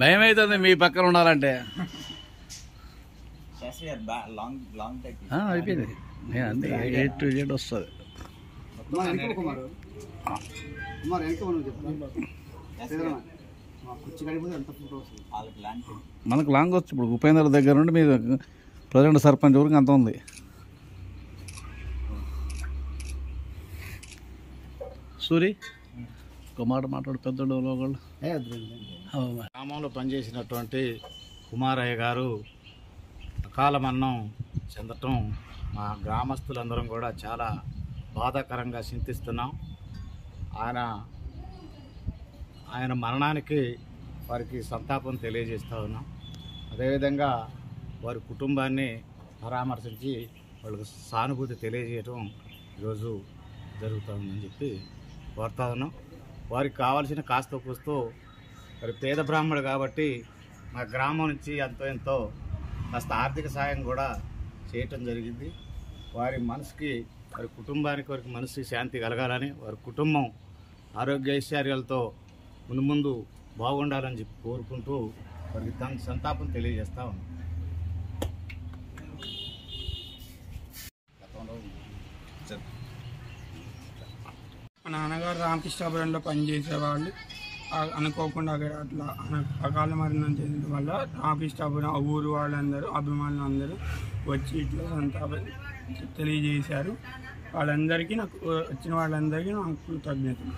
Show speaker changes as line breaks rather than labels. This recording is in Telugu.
భయం అవుతుంది మీ పక్కన ఉండాలంటే. అయిపోయింది అన్నీ A to Z వస్తుంది. మనకు లాంగ్ వచ్చు. ఇప్పుడు ఉపేంద్ర దగ్గర నుండి మీరు ప్రజెంట్ సర్పంచ్ వరకు అంత ఉంది. సూరి ఒక మాట మాట్లాడు పెద్దోళ్ళు ఒకళ్ళు. గ్రామంలో పనిచేసినటువంటి కుమారయ్య గారు అకాల మరణం చెందటం మా గ్రామస్తులందరం కూడా చాలా బాధాకరంగా చింతిస్తున్నాం. ఆయన మరణానికి వారికి సంతాపం తెలియజేస్తూ ఉన్నాం. అదేవిధంగా వారి కుటుంబాన్ని పరామర్శించి వాళ్ళకి సానుభూతి తెలియజేయటం ఈరోజు జరుగుతుందని చెప్పి కోరుతా ఉన్నాం. వారికి కావాల్సిన కాస్త కూస్తూ మరి పేద బ్రాహ్మణుడు కాబట్టి మా గ్రామం నుంచి ఎంతో కాస్త ఆర్థిక సాయం కూడా చేయటం జరిగింది. వారి మనసుకి, వారి కుటుంబానికి, వారికి మనసుకి శాంతి కలగాలని, వారి కుటుంబం ఆరోగ్య ఐశ్వర్యాలతో ముందు బాగుండాలని చెప్పి కోరుకుంటూ వారికి తన సంతాపం తెలియజేస్తా ఉన్నాం.
మా నాన్నగారు రామకృష్ణాపురంలో పనిచేసేవాళ్ళు. అనుకోకుండా అక్కడ అట్లా అకాల మరణం చెందడం వల్ల రామకృష్ణాపురం ఊరు వాళ్ళందరూ, అభిమానులు అందరూ వచ్చి ఇట్లా సంతాపం తెలియజేశారు. వాళ్ళందరికీ, నాకు వచ్చిన వాళ్ళందరికీ నాకు కృతజ్ఞతలు.